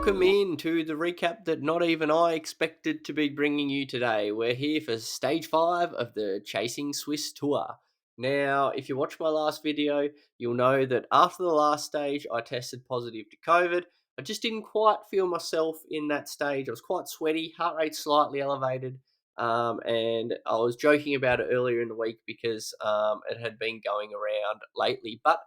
Welcome in to the recap that not even I expected to be bringing you today. We're here for stage 5 of the Chasing Suisse tour. Now, if you watched my last video, you'll know that after the last stage, I tested positive to COVID. I just didn't quite feel myself in that stage. I was quite sweaty, heart rate slightly elevated, and I was joking about it earlier in the week because it had been going around lately. But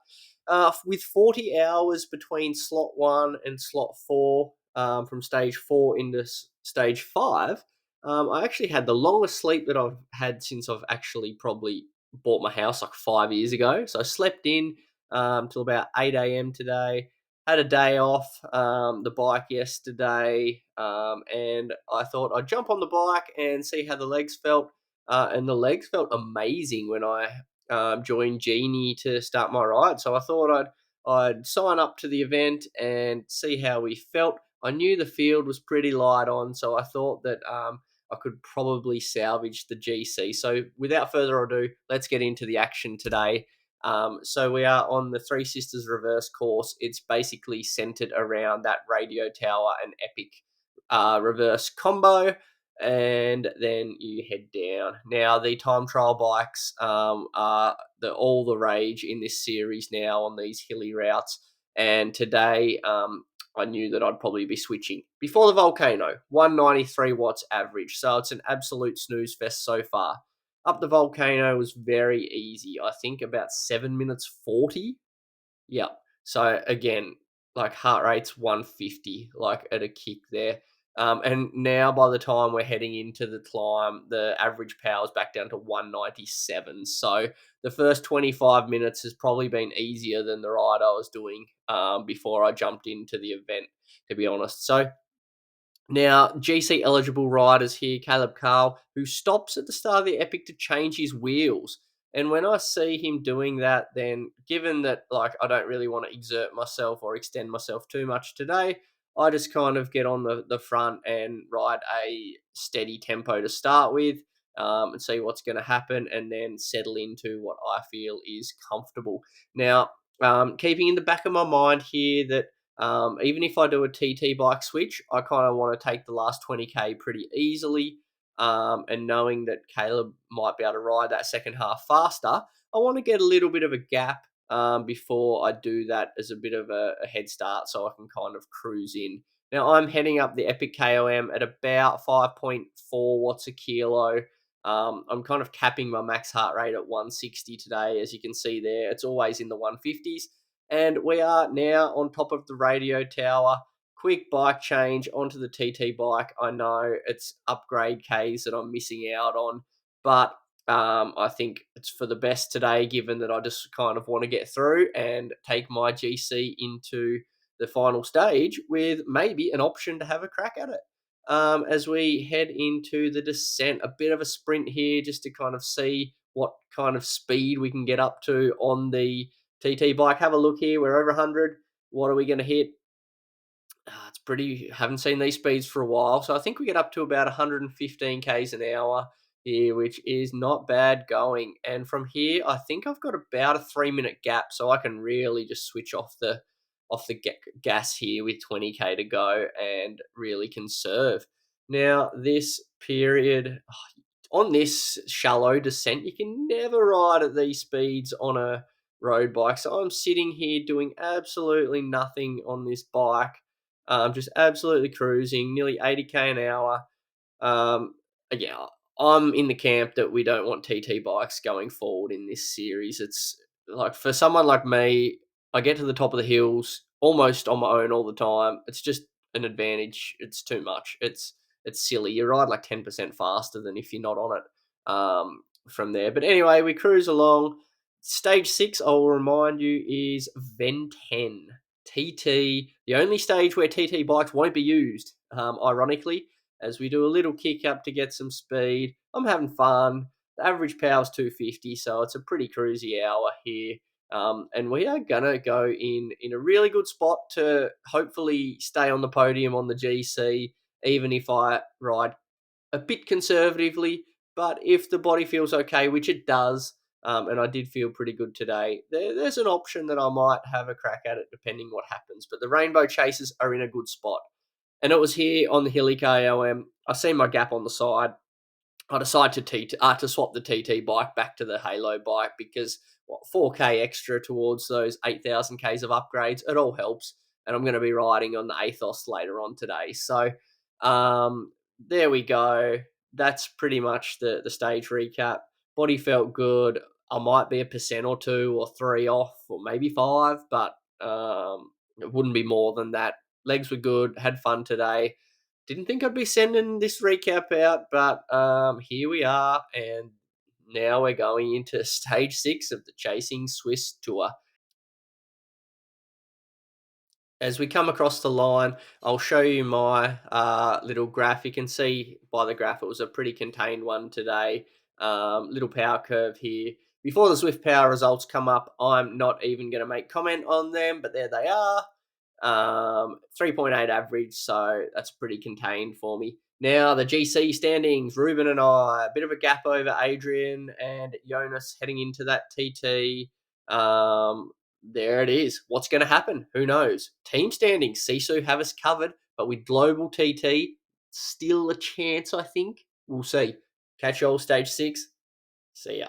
with 40 hours between slot 1 and slot 4, from stage 4 into stage 5, I actually had the longest sleep that I've had since I've actually probably bought my house like 5 years ago. So I slept in till about 8 a.m. today. Had a day off the bike yesterday, and I thought I'd jump on the bike and see how the legs felt. And the legs felt amazing when I joined Genie to start my ride. So I thought I'd sign up to the event and see how we felt. I knew the field was pretty light on, so I thought that I could probably salvage the GC. So without further ado, let's get into the action today. So we are on the Three Sisters reverse course. It's basically centered around that radio tower and epic reverse combo, and then you head down. Now, the time trial bikes are all the rage in this series now on these hilly routes, and today I knew that I'd probably be switching. Before the Volcano, 193 watts average, so it's an absolute snooze fest so far. Up the Volcano was very easy. I think about 7 minutes 40. Yeah. So again, like heart rate's 150, like at a kick there. And now by the time we're heading into the climb, the average power is back down to 197. So the first 25 minutes has probably been easier than the ride I was doing before I jumped into the event, to be honest. So now, GC eligible riders here, Caleb Carl, who stops at the start of the Epic to change his wheels. And when I see him doing that, then given that like I don't really want to exert myself or extend myself too much today, I just kind of get on the front and ride a steady tempo to start with, and see what's going to happen, and then settle into what I feel is comfortable. Now, keeping in the back of my mind here that even if I do a TT bike switch, I kind of want to take the last 20k pretty easily. And knowing that Caleb might be able to ride that second half faster, I want to get a little bit of a gap before I do that as a bit of a head start so I can kind of cruise in. Now, I'm heading up the Epic KOM at about 5.4 watts a kilo. I'm kind of capping my max heart rate at 160 today. As you can see there, it's always in the 150s. And we are now on top of the radio tower. Quick bike change onto the TT bike. I know it's upgrade Ks that I'm missing out on, but I think it's for the best today, given that I just kind of want to get through and take my GC into the final stage with maybe an option to have a crack at it. As we head into the descent, a bit of a sprint here just to kind of see what kind of speed we can get up to on the TT bike. Have a look here. We're over 100. What are we going to hit? It's pretty, haven't seen these speeds for a while. So I think we get up to about 115 Ks an hour here, which is not bad going. And from here, I think I've got about a 3-minute gap, so I can really just switch off the gas here with 20k to go and really conserve. Now, this period on this shallow descent, you can never ride at these speeds on a road bike. So I'm sitting here doing absolutely nothing on this bike, just absolutely cruising, nearly 80k an hour. Again, I'm in the camp that we don't want TT bikes going forward in this series. It's like for someone like me, I get to the top of the hills almost on my own all the time. It's just an advantage. It's too much. It's silly. You ride like 10% faster than if you're not on it from there. But anyway, we cruise along. Stage 6, I will remind you, is Ven 10. TT, the only stage where TT bikes won't be used, ironically, as we do a little kick up to get some speed. I'm having fun. The average power is 250, so it's a pretty cruisy hour here. And we are going to go in a really good spot to hopefully stay on the podium on the GC, even if I ride a bit conservatively. But if the body feels okay, which it does, and I did feel pretty good today, there's an option that I might have a crack at it depending what happens. But the Rainbow Chasers are in a good spot. and it was here on the Hilly KOM. I seen my gap on the side. I decided to swap the TT bike back to the Halo bike because 4K extra towards those 8,000 Ks of upgrades. It all helps, and I'm going to be riding on the Aethos later on today. So there we go. That's pretty much the stage recap. Body felt good. I might be a percent or two or three off, or maybe five, but it wouldn't be more than that. Legs were good. Had fun today. Didn't think I'd be sending this recap out, but here we are, and now we're going into stage 6 of the Chasing Suisse tour. As we come across the line, I'll show you my little graph. You can see by the graph it was a pretty contained one today. Little power curve here. Before the Zwift power results come up, I'm not even going to make comment on them, but there they are. 3.8 average, so that's pretty contained for me. Now the GC standings, Ruben and I, a bit of a gap over Adrian and Jonas heading into that TT. There it is. What's going to happen? Who knows? Team standings, Sisu have us covered, but with global TT, still a chance, I think. We'll see. Catch you all stage 6. See ya.